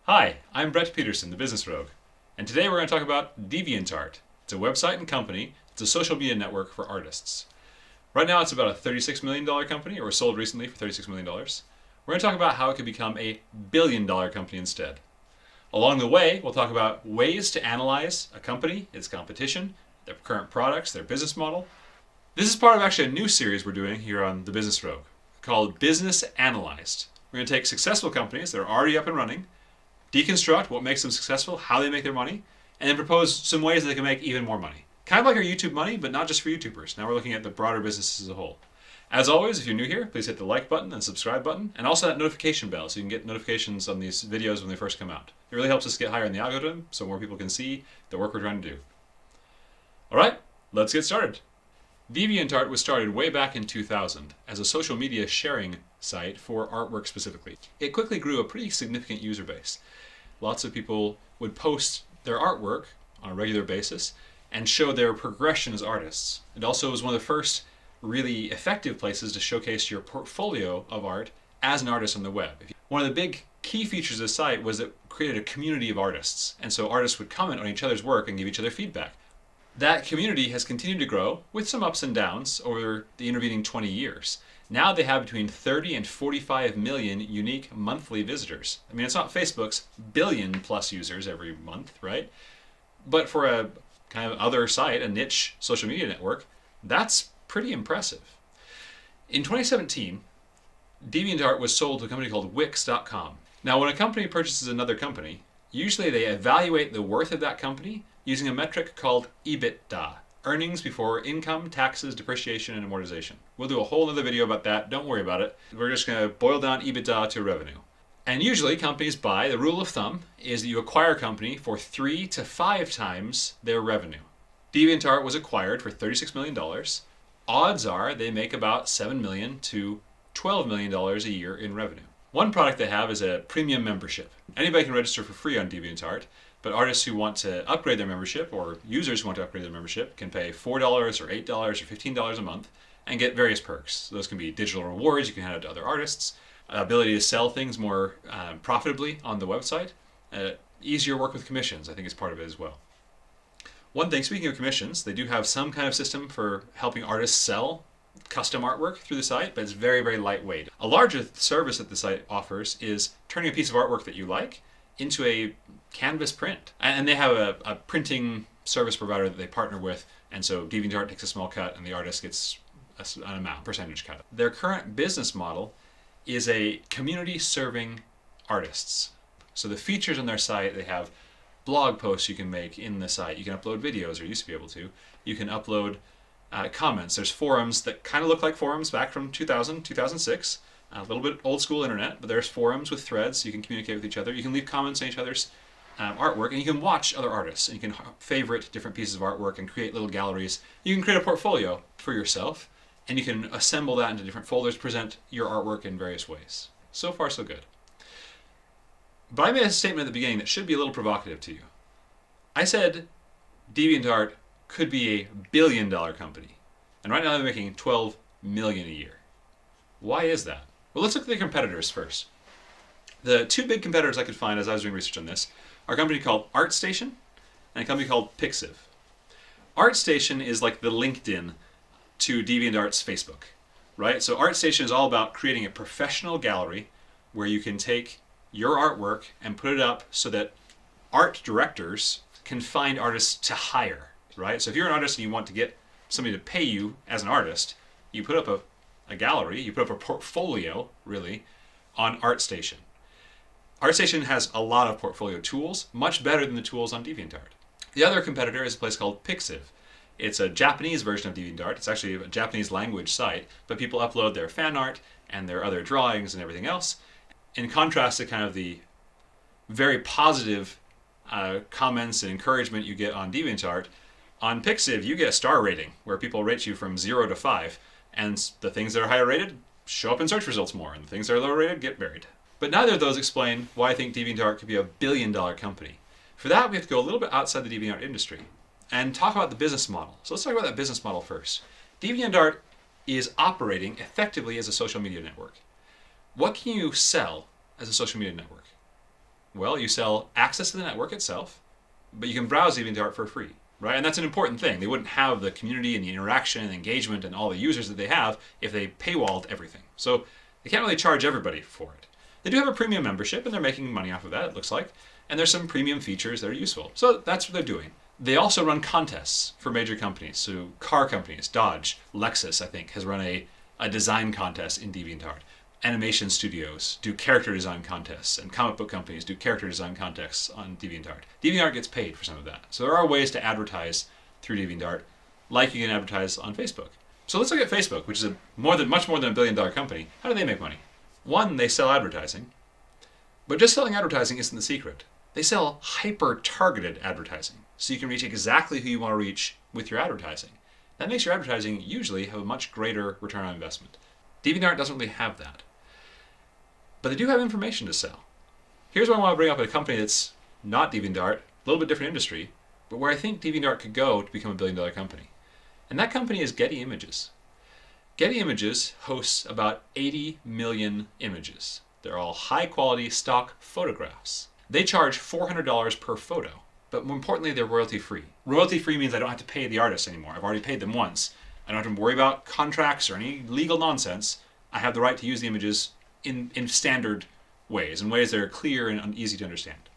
Hi, I'm Brett Peterson, the Business Rogue, and today we're going to talk about Deviant Art. It's a website and company. It's a social media network for artists. Right now it's about a $36 million company, or was sold recently for $36 million. We're going to talk about how it could become a billion-dollar company instead. Along the way, we'll talk about ways to analyze a company, its competition, their current products, their business model. This is part of actually a new series we're doing here on the Business Rogue called Business Analyzed. We're going to take successful companies that are already up and running, deconstruct what makes them successful, how they make their money, and then propose some ways that they can make even more money. Kind of like our YouTube money, but not just for YouTubers. Now we're looking at the broader business as a whole. As always, if you're new here, please hit the like button and subscribe button, and also that notification bell so you can get notifications on these videos when they first come out. It really helps us get higher in the algorithm so more people can see the work we're trying to do. Alright, let's get started. DeviantArt was started way back in 2000 as a social media sharing site for artwork specifically. It quickly grew a pretty significant user base. Lots of people would post their artwork on a regular basis and show their progression as artists. It also was one of the first really effective places to showcase your portfolio of art as an artist on the web. One of the big key features of the site was that it created a community of artists, and so artists would comment on each other's work and give each other feedback. That community has continued to grow with some ups and downs over the intervening 20 years. Now they have between 30 and 45 million unique monthly visitors. I mean, it's not Facebook's billion plus users every month, right? But for a kind of other site, a niche social media network, that's pretty impressive. In 2017, DeviantArt was sold to a company called Wix.com. Now, when a company purchases another company, usually they evaluate the worth of that company using a metric called EBITDA, earnings before income, taxes, depreciation, and amortization. We'll do a whole other video about that. Don't worry about it. We're just going to boil down EBITDA to revenue. And usually companies buy, the rule of thumb is that you acquire a company for 3 to 5 times their revenue. DeviantArt was acquired for $36 million. Odds are they make about $7 million to $12 million a year in revenue. One product they have is a premium membership. Anybody can register for free on DeviantArt, but artists who want to upgrade their membership, or users who want to upgrade their membership, can pay $4 or $8 or $15 a month and get various perks. So those can be digital rewards you can hand out to other artists, ability to sell things more profitably on the website, easier work with commissions, I think is part of it as well. One thing, speaking of commissions, they do have some kind of system for helping artists sell custom artwork through the site, but it's very, very lightweight. A larger service that the site offers is turning a piece of artwork that you like into a canvas print. And they have a printing service provider that they partner with, and so DeviantArt takes a small cut and the artist gets an amount, percentage cut. Their current business model is a community serving artists. So the features on their site, they have blog posts you can make in the site. You can upload videos, or used to be able to. You can upload comments. There's forums that kind of look like forums back from 2000, 2006. A little bit old school internet, but there's forums with threads so you can communicate with each other. You can leave comments on each other's artwork, and you can watch other artists, and you can favorite different pieces of artwork and create little galleries. You can create a portfolio for yourself, and you can assemble that into different folders, present your artwork in various ways. So far, so good. But I made a statement at the beginning that should be a little provocative to you. I said DeviantArt could be a billion-dollar company, and right now they're making $12 million a year. Why is that? Well, let's look at the competitors first. The two big competitors I could find as I was doing research on this are a company called ArtStation and a company called Pixiv. ArtStation is like the LinkedIn to DeviantArt's Facebook, right? So ArtStation is all about creating a professional gallery where you can take your artwork and put it up so that art directors can find artists to hire, right? So if you're an artist and you want to get somebody to pay you as an artist, you put up a gallery, you put up a portfolio, really, on ArtStation. ArtStation has a lot of portfolio tools, much better than the tools on DeviantArt. The other competitor is a place called Pixiv. It's a Japanese version of DeviantArt. It's actually a Japanese language site, but people upload their fan art and their other drawings and everything else. In contrast to kind of the very positive comments and encouragement you get on DeviantArt, on Pixiv you get a star rating where people rate you from 0 to 5, and the things that are higher rated show up in search results more, and the things that are lower rated get buried. But neither of those explain why I think DeviantArt could be a billion-dollar company. For that, we have to go a little bit outside the DeviantArt industry and talk about the business model. So let's talk about that business model first. DeviantArt is operating effectively as a social media network. What can you sell as a social media network? Well, you sell access to the network itself, but you can browse DeviantArt for free, right? And that's an important thing. They wouldn't have the community and the interaction and engagement and all the users that they have if they paywalled everything. So they can't really charge everybody for it. They do have a premium membership, and they're making money off of that, it looks like. And there's some premium features that are useful. So that's what they're doing. They also run contests for major companies. So car companies, Dodge, Lexus, I think, has run a design contest in DeviantArt. Animation studios do character design contests, and comic book companies do character design contests on DeviantArt. DeviantArt gets paid for some of that. So there are ways to advertise through DeviantArt, like you can advertise on Facebook. So let's look at Facebook, which is much more than $1 billion company. How do they make money? One, they sell advertising. But just selling advertising isn't the secret. They sell hyper-targeted advertising, so you can reach exactly who you want to reach with your advertising. That makes your advertising usually have a much greater return on investment. DeviantArt doesn't really have that. But they do have information to sell. Here's what I want to bring up: a company that's not DeviantArt, a little bit different industry, but where I think DeviantArt could go to become $1 billion company. And that company is Getty Images. Getty Images hosts about 80 million images. They're all high-quality stock photographs. They charge $400 per photo, but more importantly, they're royalty-free. Royalty-free means I don't have to pay the artist anymore. I've already paid them once. I don't have to worry about contracts or any legal nonsense. I have the right to use the images in standard ways, in ways that are clear and easy to understand.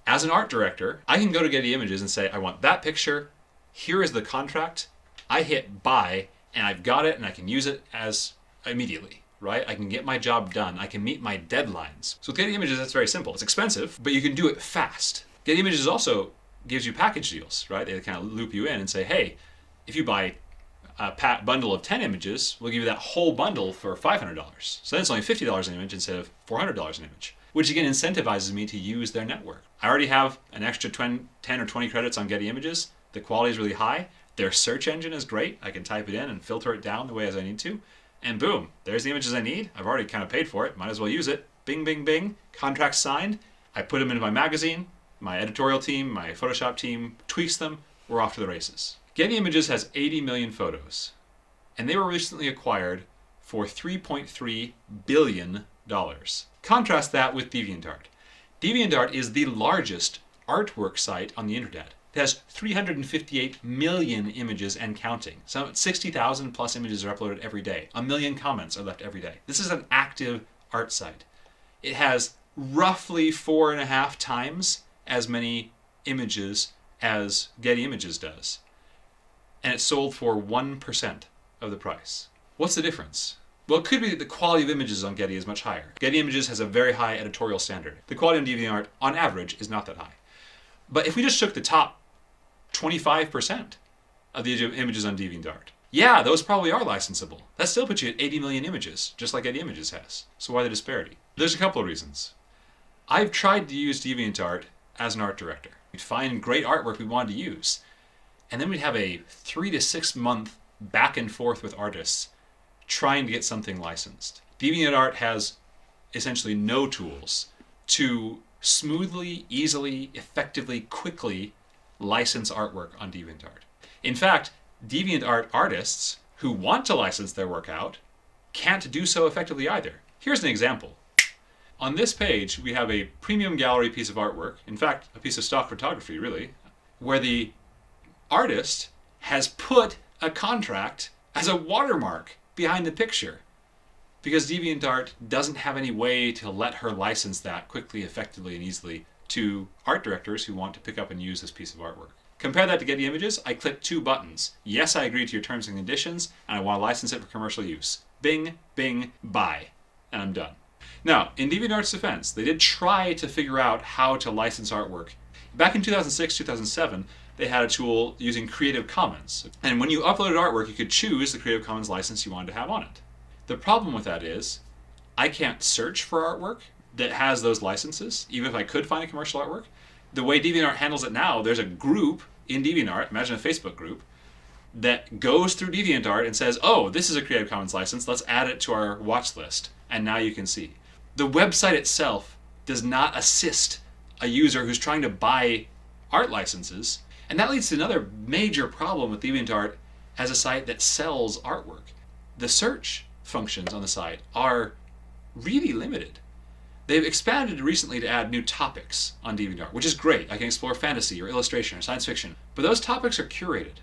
As an art director, I can go to Getty Images and say, I want that picture. Here is the contract. I hit buy, and I've got it, and I can use it as immediately, right? I can get my job done. I can meet my deadlines. So with Getty Images, that's very simple. It's expensive, but you can do it fast. Getty Images also gives you package deals, right? They kind of loop you in and say, hey, if you buy a bundle of 10 images, we'll give you that whole bundle for $500. So then it's only $50 an image instead of $400 an image, which again incentivizes me to use their network. I already have an extra 10 or 20 credits on Getty Images. The quality is really high. Their search engine is great. I can type it in and filter it down the way as I need to. And boom, there's the images I need. I've already kind of paid for it. Might as well use it. Bing, bing, bing. Contract signed. I put them into my magazine. My editorial team, my Photoshop team tweaks them. We're off to the races. Getty Images has 80 million photos, and they were recently acquired for $3.3 billion. Contrast that with DeviantArt. DeviantArt is the largest artwork site on the internet. It has 358 million images and counting. So 60,000 plus images are uploaded every day. 1 million comments are left every day. This is an active art site. It has roughly 4.5 times as many images as Getty Images does. And it's sold for 1% of the price. What's the difference? Well, it could be that the quality of images on Getty is much higher. Getty Images has a very high editorial standard. The quality of DeviantArt, on average, is not that high. But if we just took the top 25% of the images on DeviantArt, yeah, those probably are licensable. That still puts you at 80 million images, just like Getty Images has. So why the disparity? There's a couple of reasons. I've tried to use DeviantArt as an art director. We'd find great artwork we wanted to use, and then we'd have a 3 to 6 month back and forth with artists trying to get something licensed. DeviantArt has essentially no tools to smoothly, easily, effectively, quickly license artwork on DeviantArt. In fact, DeviantArt artists who want to license their work out can't do so effectively either. Here's an example. On this page, we have a premium gallery piece of artwork, in fact, a piece of stock photography, really, where the artist has put a contract as a watermark behind the picture because DeviantArt doesn't have any way to let her license that quickly, effectively, and easily to art directors who want to pick up and use this piece of artwork. Compare that to Getty Images. I click 2 buttons. Yes, I agree to your terms and conditions, and I want to license it for commercial use. Bing, bing, buy, and I'm done. Now, in DeviantArt's defense, they did try to figure out how to license artwork. Back in 2006, 2007, they had a tool using Creative Commons. And when you uploaded artwork, you could choose the Creative Commons license you wanted to have on it. The problem with that is, I can't search for artwork that has those licenses, even if I could find a commercial artwork. The way DeviantArt handles it now, there's a group in DeviantArt, imagine a Facebook group, that goes through DeviantArt and says, oh, this is a Creative Commons license, let's add it to our watch list. And now you can see. The website itself does not assist a user who's trying to buy art licenses. And that leads to another major problem with DeviantArt as a site that sells artwork. The search functions on the site are really limited. They've expanded recently to add new topics on DeviantArt, which is great. I can explore fantasy or illustration or science fiction, but those topics are curated.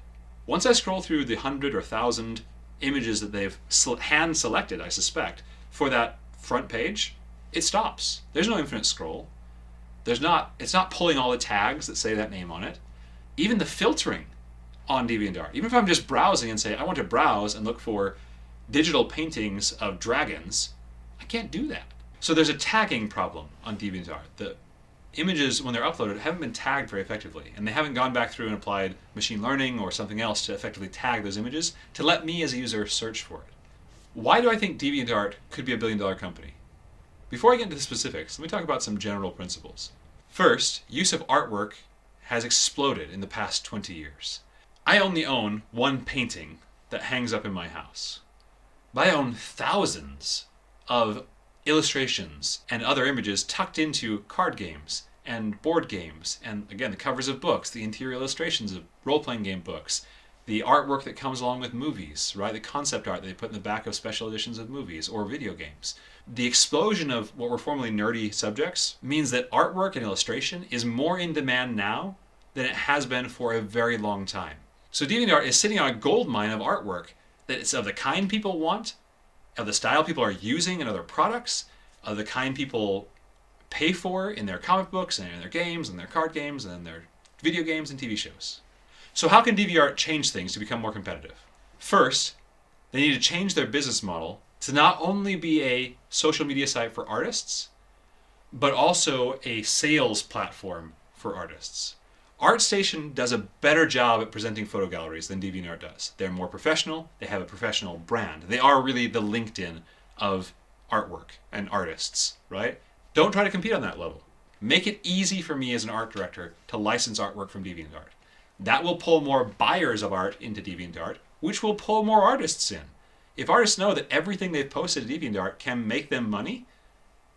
Once I scroll through the 100 or 1,000 images that they've hand-selected, I suspect, for that front page, it stops. There's no infinite scroll. It's not pulling all the tags that say that name on it. Even the filtering on DeviantArt, even if I'm just browsing and say, I want to browse and look for digital paintings of dragons, I can't do that. So there's a tagging problem on DeviantArt. The images, when they're uploaded, haven't been tagged very effectively, and they haven't gone back through and applied machine learning or something else to effectively tag those images to let me as a user search for it. Why do I think DeviantArt could be a billion-dollar company? Before I get into the specifics, let me talk about some general principles. First, use of artwork has exploded in the past 20 years. I only own one painting that hangs up in my house. But I own thousands of illustrations and other images tucked into card games and board games, and again, the covers of books, the interior illustrations of role-playing game books, the artwork that comes along with movies, right? The concept art that they put in the back of special editions of movies or video games. The explosion of what were formerly nerdy subjects means that artwork and illustration is more in demand now than it has been for a very long time. So DeviantArt is sitting on a gold mine of artwork that is of the kind people want, of the style people are using in other products, of the kind people pay for in their comic books and in their games and their card games and in their video games and TV shows. So how can DeviantArt change things to become more competitive? First, they need to change their business model to not only be a social media site for artists, but also a sales platform for artists. ArtStation does a better job at presenting photo galleries than DeviantArt does. They're more professional, they have a professional brand. They are really the LinkedIn of artwork and artists, right? Don't try to compete on that level. Make it easy for me as an art director to license artwork from DeviantArt. That will pull more buyers of art into DeviantArt, which will pull more artists in. If artists know that everything they've posted to DeviantArt can make them money,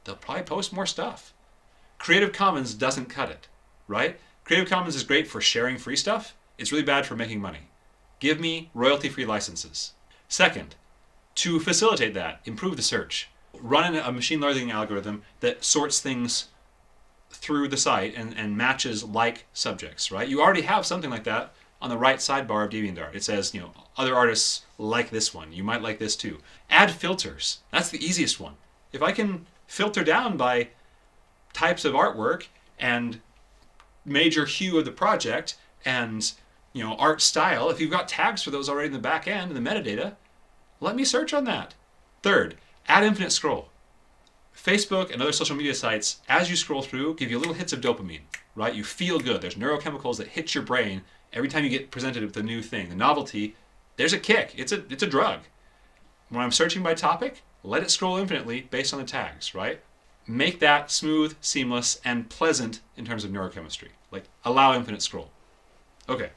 they'll probably post more stuff. Creative Commons doesn't cut it, right? Creative Commons is great for sharing free stuff. It's really bad for making money. Give me royalty-free licenses. Second, to facilitate that, improve the search. Run a machine learning algorithm that sorts things through the site and matches like subjects, right? You already have something like that on the right sidebar of DeviantArt. It says, other artists like this one. You might like this too. Add filters. That's the easiest one. If I can filter down by types of artwork and major hue of the project and art style, if you've got tags for those already in the back end in the metadata, let me search on that. Third, add infinite scroll. Facebook and other social media sites, as you scroll through, give you little hits of dopamine, right? You feel good. There's neurochemicals that hit your brain every time you get presented with a new thing. The novelty, there's a kick. It's a drug. When I'm searching by topic, let it scroll infinitely based on the tags, right? Make that smooth, seamless, and pleasant in terms of neurochemistry. Like, allow infinite scroll. Okay.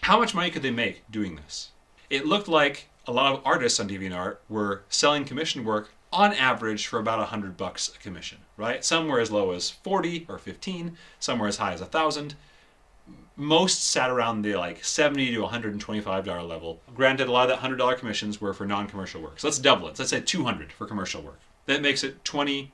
How much money could they make doing this? It looked like a lot of artists on DeviantArt were selling commission work on average for about $100 a commission, right? Some were as low as 40 or 15, some were as high as 1,000. Most sat around the $70 to $125 level. Granted, a lot of that $100 commissions were for non-commercial work. So let's double it. So let's say $200 for commercial work. That makes it $20,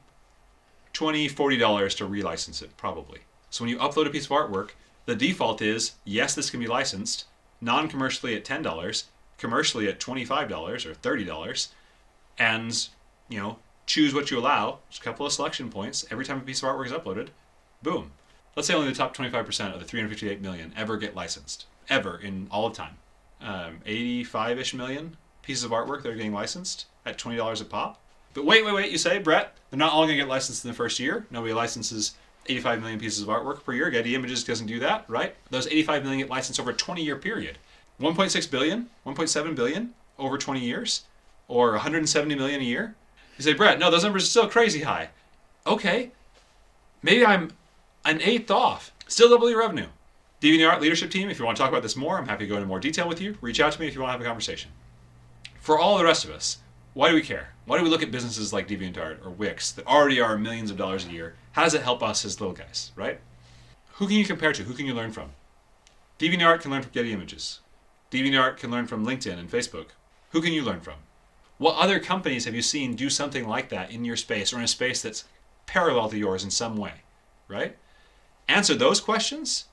$40 to relicense it, probably. So when you upload a piece of artwork, the default is, yes, this can be licensed, non-commercially at $10, commercially at $25 or $30, and choose what you allow. Just a couple of selection points every time a piece of artwork is uploaded. Boom. Let's say only the top 25% of the 358 million ever get licensed, ever in all of time. 85-ish million pieces of artwork that are getting licensed at $20 a pop. But wait, you say, Brett, they're not all going to get licensed in the first year. Nobody licenses 85 million pieces of artwork per year. Getty Images doesn't do that, right? Those 85 million get licensed over a 20-year period. 1.6 billion, 1.7 billion over 20 years, or 170 million a year. You say, Brett, no, those numbers are still crazy high. Okay, maybe I'm an eighth off. Still double your revenue. DeviantArt leadership team, if you want to talk about this more, I'm happy to go into more detail with you. Reach out to me if you want to have a conversation. For all the rest of us, why do we care? Why do we look at businesses like DeviantArt or Wix that already are millions of dollars a year? How does it help us as little guys, right? Who can you compare to? Who can you learn from? DeviantArt can learn from Getty Images. DeviantArt can learn from LinkedIn and Facebook. Who can you learn from? What other companies have you seen do something like that in your space or in a space that's parallel to yours in some way, right? Answer those questions,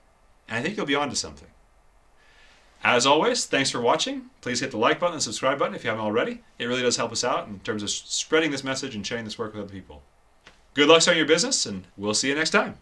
and I think you'll be onto something. As always, thanks for watching. Please hit the like button and subscribe button if you haven't already. It really does help us out in terms of spreading this message and sharing this work with other people. Good luck starting your business, and we'll see you next time.